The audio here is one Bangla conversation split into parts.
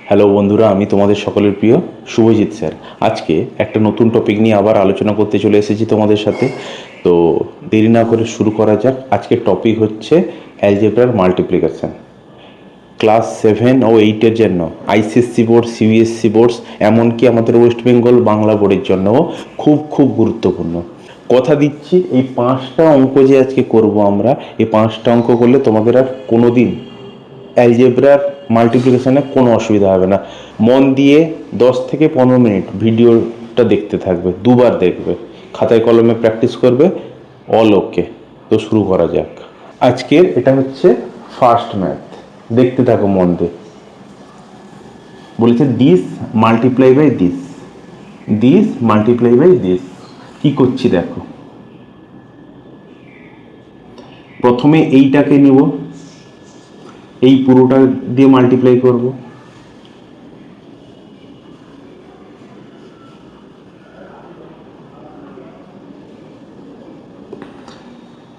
হ্যালো বন্ধুরা, আমি তোমাদের সকলের প্রিয় শুভজিৎ স্যার। আজকে একটা নতুন টপিক নিয়ে আবার আলোচনা করতে চলে এসেছি তোমাদের সাথে। তো দেরি না করে শুরু করা যাক। আজকের টপিক হচ্ছে অ্যালজেব্রার মাল্টিপ্লিকেশন। ক্লাস 7 ও 8-এর জন্য আইসিএসসি বোর্ড, সিবিএসসি বোর্ডস, এমনকি আমাদের ওয়েস্ট বেঙ্গল বাংলা বোর্ডের জন্যও খুব খুব গুরুত্বপূর্ণ। কথা দিচ্ছি, এই 5টা অঙ্ক যে আজকে করব আমরা, এই 5টা অঙ্ক করলে তোমাদের আর কোনো দিন অ্যালজেব্রার মাল্টিপ্লিকেশনে কোনো অসুবিধা হবে না। মন দিয়ে 10 থেকে 15 মিনিট ভিডিওটা দেখতে থাকবে, দুবার দেখবে, খাতায় কলমে প্র্যাকটিস করবে। অল ওকে। তো শুরু করা যাক। আজকের এটা হচ্ছে ফার্স্ট ম্যাথ। দেখতে থাকো মন দিয়ে। বলেছে this multiply by this, this multiply by this. কি করছি দেখো, প্রথমে এইটাকে নিব, এই পুরোটা দিয়ে মাল্টিপ্লাই করব।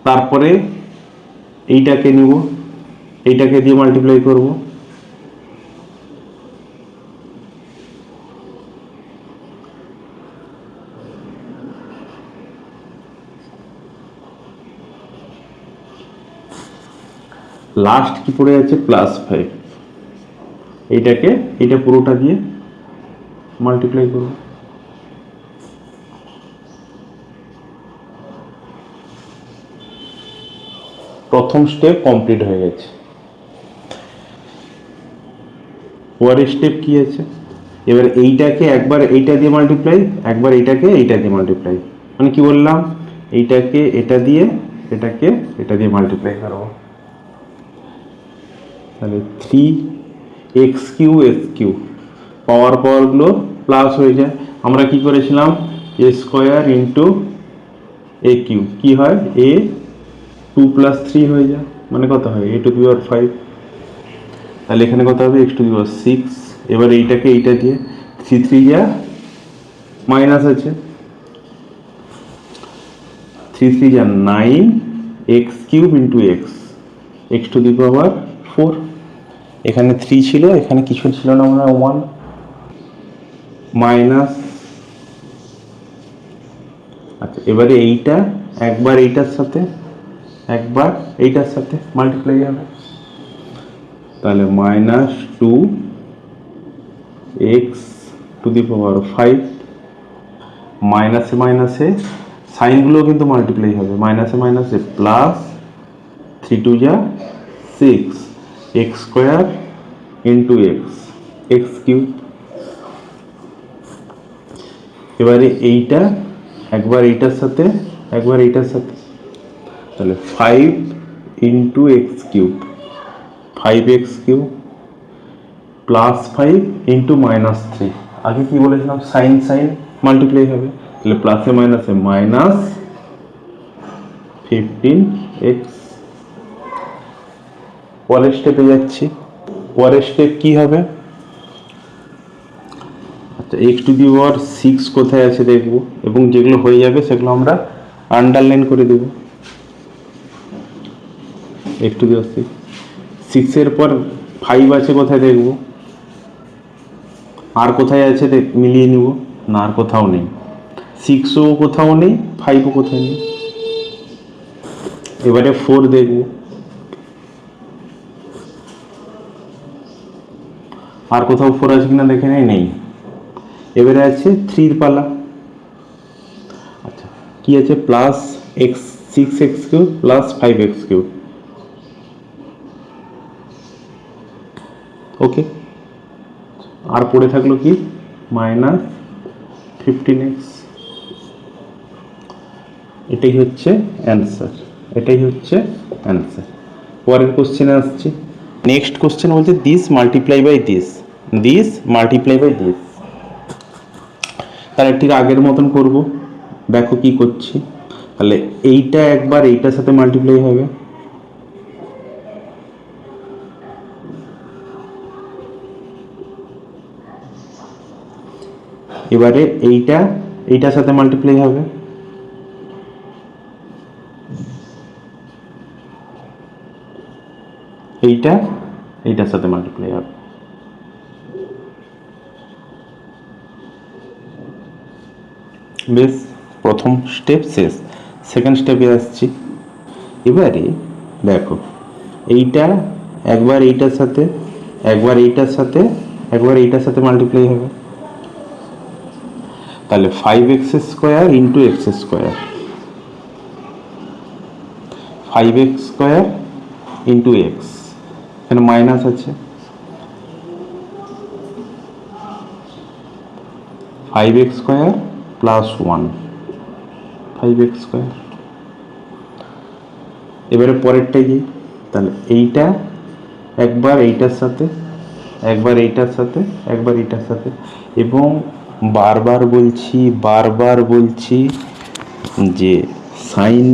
তারপরে এইটাকে নিব, এইটাকে দিয়ে মাল্টিপ্লাই করব। লাস্ট কি পড়ে আছে, +5। এইটাকে এইটা পুরোটা দিয়ে মাল্টিপ্লাই করব। প্রথম স্টেপ কমপ্লিট হয়ে গেছে। পরের স্টেপ কি আছে, এবার এইটাকে একবার এইটা দিয়ে মাল্টিপ্লাই, একবার এইটাকে এইটা দিয়ে মাল্টিপ্লাই। মানে কি বললাম, এইটাকে এটা দিয়ে, এটাকে এটা দিয়ে মাল্টিপ্লাই করব। তাহলে 3x³ পাওয়ারগুলো প্লাস হয়ে যায়। আমরা কি করেছিলাম, a² × a³ কি হয়, a2 + 3 হয়ে যায়, মানে কত হয় a⁵। তাহলে এখানে কত হবে x⁶। এবার এইটাকে এইটা দিয়ে 3 যা মাইনাস আছে, 3 যা 9, x³ × x⁴। এখানে 3 ছিল, এখানে কিছু ছিল না, আমরা 1 মাইনাস। আচ্ছা, এবারে এইটা একবার এইটার সাথে, একবার এইটার সাথে মাল্টিপ্লাই হবে। তাহলে -2x⁵। মাইনাসে মাইনাসে সাইনগুলো কিন্তু মাল্টিপ্লাই হবে, মাইনাসে মাইনাসে প্লাস, 3 × 6, x² × x³ এবারে এইটা একবার এইটার সাথে, একবার এইটার সাথে, তাহলে 5 × x³ 5x³ +5 × -3। আগে কি বলেছিলাম, সাইন সাইন মাল্টিপ্লাই হবে, তাহলে প্লাসে মাইনাসে -15x। পরের স্টেপে যাচ্ছি। পরের স্টেপ কি হবে, আচ্ছা x⁶ কোথায় আছে দেখব, এবং যেগুলো হয়ে যাবে সেগুলো আমরা আন্ডারলাইন করে দেব। x⁶ 6-এর পর 5 আছে কোথায় দেখব, আর কোথায় আছে মিলিয়ে নিব, না আর কোথাও নেই, 6ও কোথাও নেই, 5ও কোথাও নেই। এবারে 4 দেখব, আর কোথাও 4 আছে কিনা দেখে নেই। এবারে আছে 3-র পালা। আচ্ছা, কি আছে, +6x³ + 5x³ ওকে। আর পড়ে থাকলো কি, -15x। এটাই হচ্ছে অ্যান্সার, এটাই হচ্ছে অ্যান্সার। পরের কোশ্চেনে আসছি। নেক্সট কোশ্চেন বলছে this multiply by this, this multiply by this. তাহলে ঠিক আগের মতন করব, দেখো কি করছি। তাহলে এইটা একবার এইটার সাথে মাল্টিপ্লাই হবে, এবারে এইটা এইটার সাথে মাল্টিপ্লাই হবে, এইটা এইটার সাথে মাল্টিপ্লাই হবে। বেশ, প্রথম স্টেপ শেষ, সেকেন্ড স্টেপে আসছি। এবারে দেখো, এইটা একবার এইটার সাথে, একবার এইটার সাথে, একবার এইটার সাথে মাল্টিপ্লাই হবে, তাহলে 5x² into x², 5x² into x, এখানে মাইনাস আছে, 5x² প্লাস 1, 5x²। এবারে পরেরটা কি, তাহলে এইটা একবার এইটার সাথে, একবার এইটার সাথে, একবার এইটার সাথে, এবং বারবার বলছি যে সাইন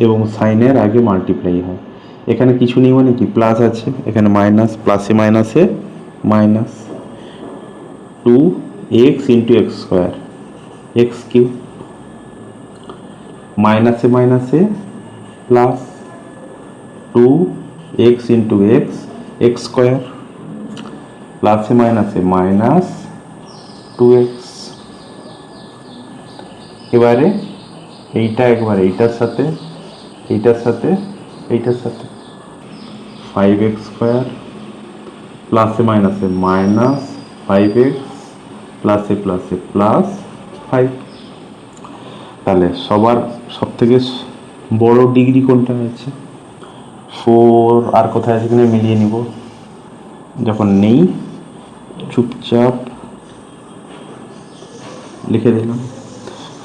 এবং সাইনের আগে মাল্টিপ্লাই হয়। এখানে কিছু নেই মানে কি, প্লাস আছে, এখানে মাইনাস, প্লাসে মাইনাসে minus, 2x into x², x³ মাইনাসে মাইনাসে প্লাস 2x ইন্টু x² প্লাসে মাইনাসে মাইনাস 2x। এবারে এইটা একবার এইটার সাথে, এইটার সাথে, এইটার সাথে, 5x² প্লাসে মাইনাসে মাইনাস 5x প্লাসে প্লাসে প্লাস 5। তাহলে সব থেকে বড় ডিগ্রি কোনটা আছে, 4, আর কোথায় আছে কিনা মিলিয়ে নিব, যখন নেই চুপচাপ লিখে দিলাম।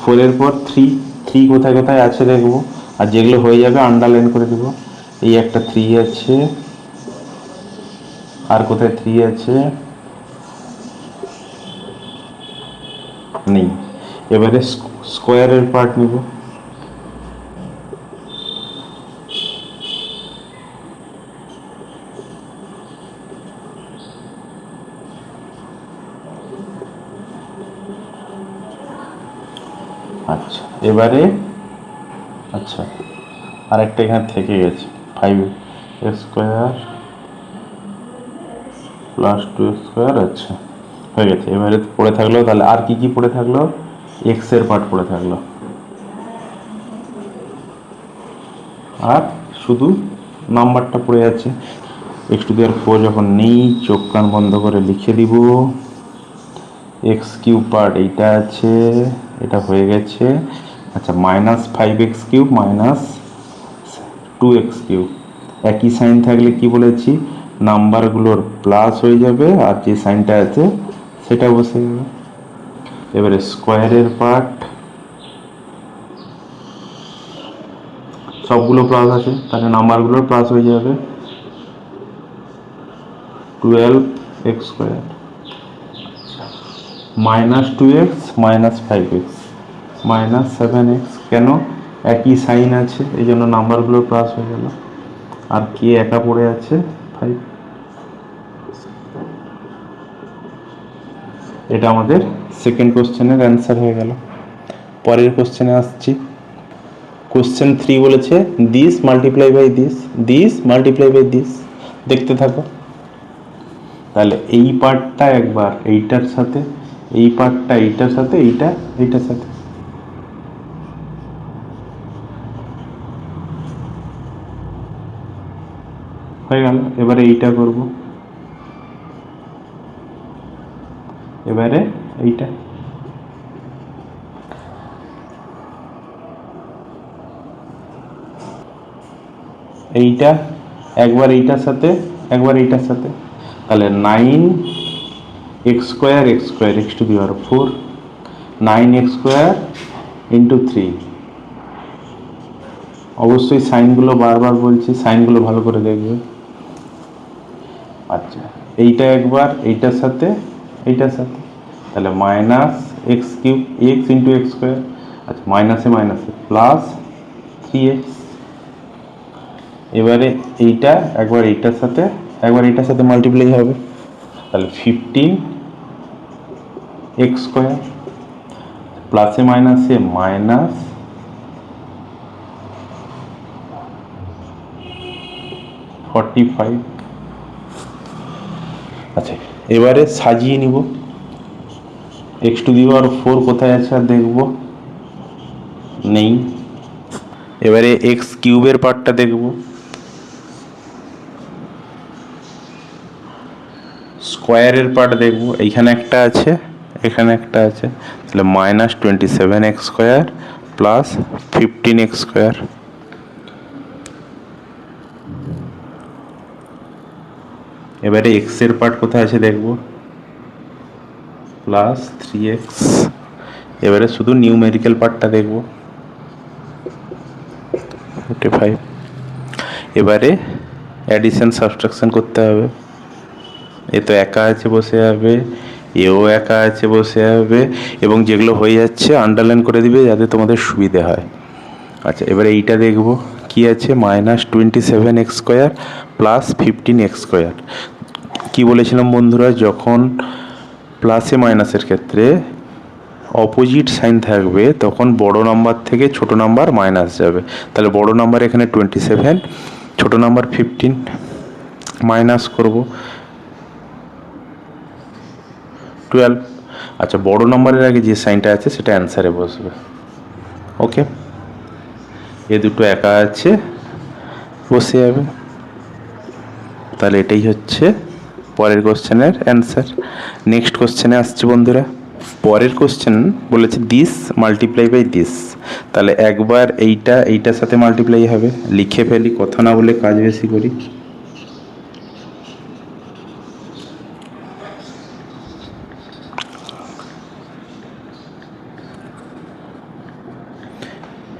4-এর পর 3 কোথায় কোথায় আছে দেখবো, আর যেগুলো হয়ে যাবে আন্ডারলাইন করে দেবো। এই একটা 3 আছে, আর কোথায় 3 আছে, নেই। এবারে স্কোয়ারের পার্ট নিব, আচ্ছা। এবারে আচ্ছা, আরেকটা এখানে থেকে গেছে, 5x² প্লাস 2x², আচ্ছা হয়ে গেছে। এবারে পড়ে থাকলো, তাহলে আর কি কি পড়ে থাকলো, এক্সের পার্ট পড়ে থাকলো, আর শুধু নাম্বারটা পড়ে আছে। x⁴ যখন নেই, চোখ কান বন্ধ করে লিখে দিব, x³ পার্ট এইটা আছে, এটা হয়ে গেছে। আচ্ছা, -5x³ মাইনাস 2x³ একই সাইন থাকলে কি বলেছি, নাম্বারগুলোর প্লাস হয়ে যাবে, আর যে সাইনটা আছে সেটা বসে যাবে। এবারে স্কোয়ারের পার্ট, সবগুলো প্লাস আছে, তাহলে নাম্বারগুলোর প্লাস হয়ে যাবে, 12x², -2x minus 5x minus 7x, কেন, একই সাইন আছে এই জন্য নাম্বারগুলো প্লাস হয়ে গেল, আর কি একা পড়ে আছে 5। এটা আমাদের সেকেন্ড কোশ্চেনের অ্যান্সার হয়ে গেল। পরের কোশ্চেনে আসছি। কোশ্চেন 3 বলেছে this multiply by this, this multiply by this, দেখতে থাকো। তাহলে এই পার্টটা একবার এইটার সাথে, এই পার্টটা এইটার সাথে, এইটা এইটার সাথে, হয়ে গেল। এবারে এইটা করব, এবারে এইটা, এইটা একবার এইটার সাথে, একবার এইটার সাথে, তাহলে 9x² x², 9x² ইন্টু 3। অবশ্যই সাইনগুলো বারবার বলছি, সাইনগুলো ভালো করে দেখবে। আচ্ছা, এইটা একবার এইটার সাথে, এইটার সাথে, তাহলে -x³ x ইন্টু x², আচ্ছা মাইনাসে মাইনাসে প্লাস 3x। এবারে এইটা একবার এইটার সাথে, একবার এইটার সাথে মাল্টিপ্লাই হবে, তাহলে 15x², প্লাসে মাইনাসে মাইনাস 45। আচ্ছা, এবারে সাজিয়ে নিব, x⁴ কোথায় আছে আর দেখব, নেই। এবারে এক্স কিউবের পার্টটা দেখব। স্কোয়ারের পার্ট দেখব, এইখানে একটা আছে, এখানে একটা আছে, তাহলে -27x² প্লাস 15x²। এবারে এক্স এর পার্ট কোথায় আছে দেখব, +3x। এবারে শুধু নিউমেরিক্যাল পার্টটা দেখব, 45। এবারে অ্যাডিশন সাবট্রাকশন করতে হবে। এ তো একা আছে, বসে যাবে, এও একা আছে, বসে যাবে, এবং যেগুলো হয়ে যাচ্ছে আন্ডারলাইন করে দিবে যাতে তোমাদের সুবিধে হয়। আচ্ছা, এবারে এইটা দেখব কি আছে, -27x² প্লাস 15x²। কি বলেছিলাম বন্ধুরা, যখন প্লাসে মাইনাসের ক্ষেত্রে অপোজিট সাইন থাকবে তখন বড় নাম্বার থেকে ছোট নাম্বার মাইনাস যাবে। তাহলে বড় নাম্বার এখানে 27, ছোট নাম্বার 15, মাইনাস করব 12। আচ্ছা, বড় নাম্বারের আগে যে সাইনটা আছে সেটা অ্যান্সারে বসবে। ওকে, এ দুটো একা আছে, বসে যাবে। তাহলে এটাই হচ্ছে পরের কোশ্চেনের অ্যান্সার। নেক্সট কোশ্চেনে আসছে বন্ধুরা। পরের কোশ্চেন বলেছে দিস মাল্টিপ্লাই বাই দিস। তাহলে একবার এইটার সাথে মাল্টিপ্লাই হবে, লিখে ফেলি, কথা না বলে কাজ বেশি করি।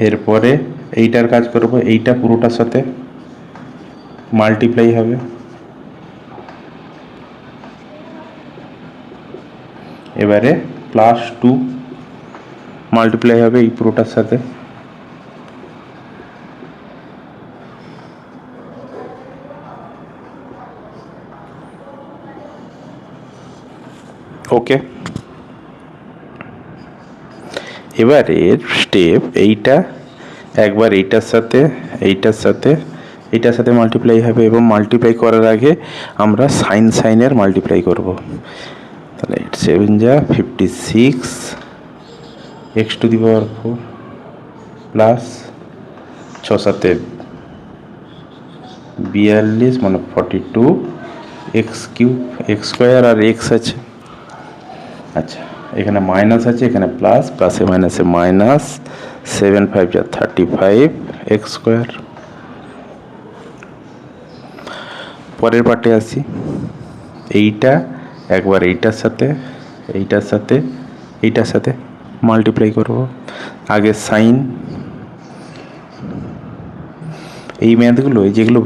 এরপরে এইটার কাজ করব, এইটা পুরোটার সাথে মাল্টিপ্লাই হবে। এবারে +2 মাল্টিপ্লাই হবে এই পুরোটার সাথে। ওকে, এবারের স্টেপ এইটা একবার এইটার সাথে এইটার সাথে মাল্টিপ্লাই হবে, এবং মাল্টিপ্লাই করার আগে আমরা সাইনের মাল্টিপ্লাই করব। তাহলে 7 যা 56 x⁴ প্লাস 6 7 42 মানে 42 x³ x² আর x আছে। আচ্ছা, এখানে মাইনাস আছে, এখানে প্লাস, প্লাসে মাইনাসে মাইনাস, 7 5 যা 35 x²। পরের পার্টে আসি। এইটা একবার এইটার সাথে মাল্টিপ্লাই করব। আগে সাইন, এই ম্যাথগুলো যেগুলো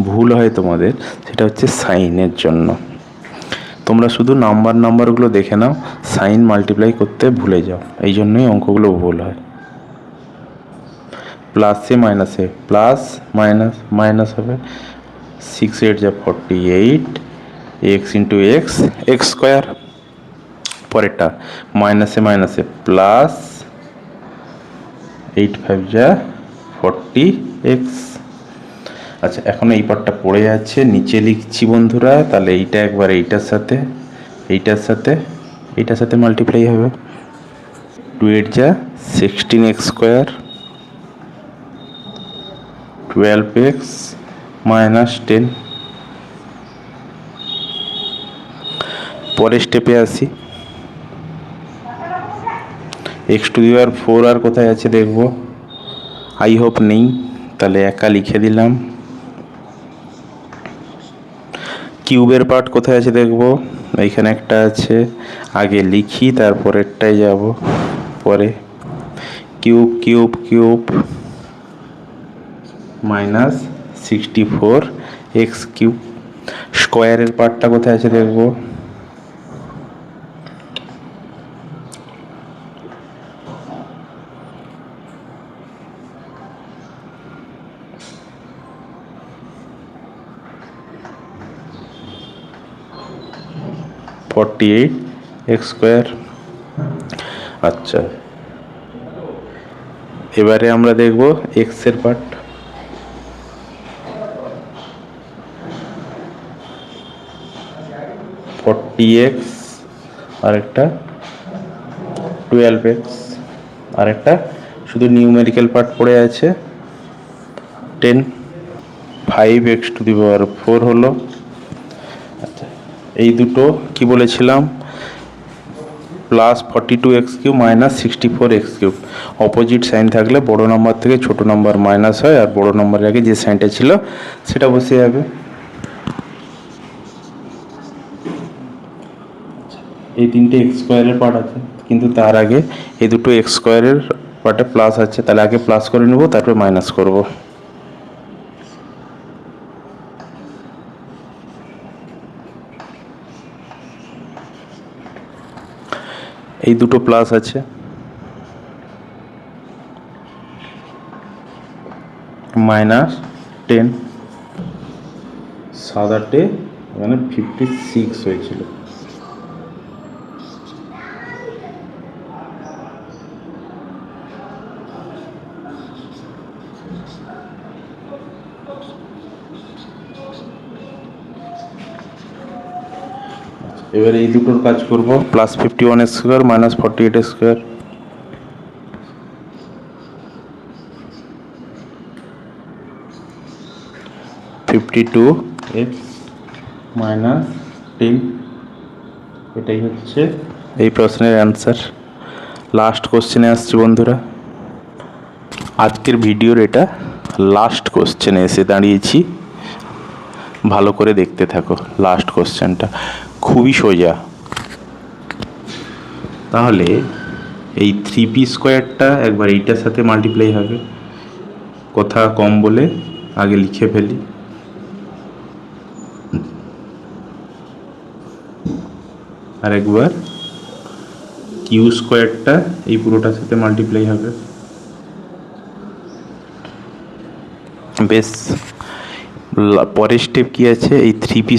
ভুল হয় তোমাদের সেটা হচ্ছে সাইনের জন্য। তোমরা শুধু নাম্বারগুলো দেখে নাও, সাইন মাল্টিপ্লাই করতে ভুলে যাও, এই জন্যই অঙ্কগুলো ভুল হয়। প্লাসে মাইনাসে প্লাস মাইনাস মাইনাস হবে, 6 8 যা 48 x ইন্টু এক্স x²। পরেরটা মাইনাসে মাইনাসে প্লাস 8 5 যা 40x। আচ্ছা, এখন এই পার্টটা পড়ে যাচ্ছে, নিচে লিখছি বন্ধুরা। তাহলে এইটা একবার এইটার সাথে মাল্টিপ্লাই হবে, 2 8 যা 16x², 12x -10। পরের স্টেপে আসি। x⁴ আর কোথায় আছে দেখব, আই হোপ নেই, তাহলে একা লিখে দিলাম। কিউবের পার্ট কোথায় আছে দেখব, এইখানে একটা আছে, আগে লিখি তারপরেরটাই যাব। পরে কিউব -64 x³। স্কোয়ারের পার্টটা কোথায় আছে দেখব, x²। আচ্ছা, এবারে আমরা দেখব এক্স এর পার্ট। x আর একটা 12x আর একটা শুধু নিউমেরিক্যাল পার্ট পড়ে আছে। 10 5x⁴ হলো। আচ্ছা, এই দুটো কি বলেছিলাম, +42x³ -64x³ অপোজিট সাইন থাকলে বড় নম্বর থেকে ছোট নম্বর মাইনাস হয়, আর বড় নম্বরের আগে যে সাইনটা ছিল সেটা বসে যাবে। এই তিনটে x² পার্ট আছে, কিন্তু তার আগে এই দুটো x² পার্টে প্লাস আছে, তাহলে আগে প্লাস করে নেব, তারপরে মাইনাস করব। এই দুটো প্লাস আছে, -10 7 এখানে 56 হয়েছিল। এবার এই দুটোর কাজ করব, +51x² -48x²। (52x - 10) এটাই হচ্ছে এই প্রশ্নের অ্যান্সার। লাস্ট কোশ্চেনে আসছি বন্ধুরা, আজকের ভিডিওর এটা লাস্ট কোশ্চেনে এসে দাঁড়িয়েছি। ভালো করে দেখতে থাকো, লাস্ট কোশ্চেনটা খুবই সোজা। তাহলে এই 3p² একবার এইটার সাথে মাল্টিপ্লাই হবে, কথা কম বলে আগে লিখে ফেলি। আর একবার q² এই পুরোটার সাথে মাল্টিপ্লাই হবে। বেশ, পরের স্টেপ কি আছে, এই 3p²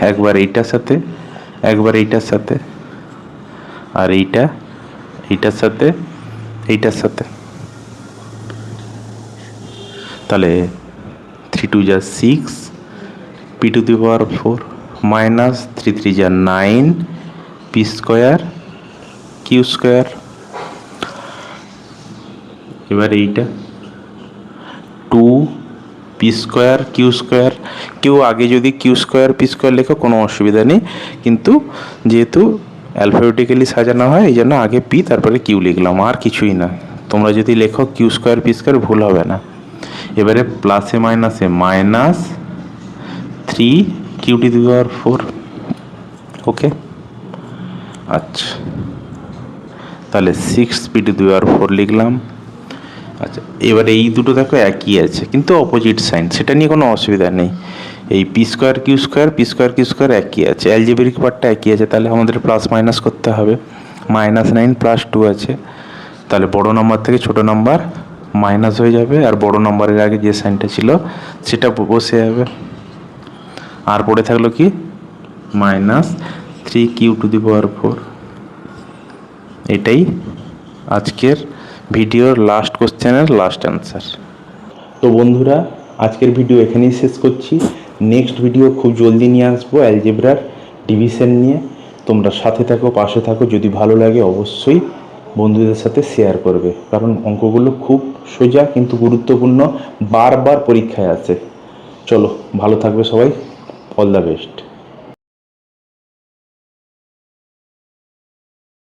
একবার এইটার সাথে, একবার এইটার সাথে, আর এইটার সাথে, এইটার সাথে। তাহলে 3 2 যা 6, p⁴ -3 3 যা 9, p² q²। এবার এইটা 2p² q²। কেউ আগে যদি q² p² লেখো কোনো অসুবিধা নেই, কিন্তু যেহেতু অ্যালফাবেটিক্যালি সাজানো হয় এই জন্য আগে p তারপরে q লিখলাম, আর কিছুই না। তোমরা যদি লেখো q² p² ভুল হবে না। এবারে প্লাসে মাইনাসে -3q⁴। ওকে, আচ্ছা, তাহলে 6p⁴ লিখলাম। আচ্ছা, এবারে এই দুটো দেখো একই আছে কিন্তু অপোজিট সাইন, সেটা নিয়ে কোনো অসুবিধা নেই। এই p² q² একই আছে, অ্যালজেব্রিক পার্টটা একই আছে, তাহলে আমাদের প্লাস মাইনাস করতে হবে। -9 + 2 আছে, তাহলে বড় নম্বর থেকে ছোট নাম্বার মাইনাস হয়ে যাবে, আর বড় নম্বরের আগে যে সাইনটা ছিল সেটা বসে যাবে। আর পড়ে থাকলো কি, -3q⁴। এটাই আজকের ভিডিওর লাস্ট কোশ্চেনের লাস্ট অ্যান্সার। তো বন্ধুরা, আজকের ভিডিও এখানেই শেষ করছি। নেক্সট ভিডিও খুব জলদি নিয়ে আসবো অ্যালজেব্রার ডিভিশন নিয়ে। তোমরা সাথে থাকো, পাশে থাকো। যদি ভালো লাগে অবশ্যই বন্ধুদের সাথে শেয়ার করবে, কারণ অঙ্কগুলো খুব সোজা কিন্তু গুরুত্বপূর্ণ, বারবার পরীক্ষায় আসে। চলো, ভালো থাকবে সবাই, অল দ্য বেস্ট।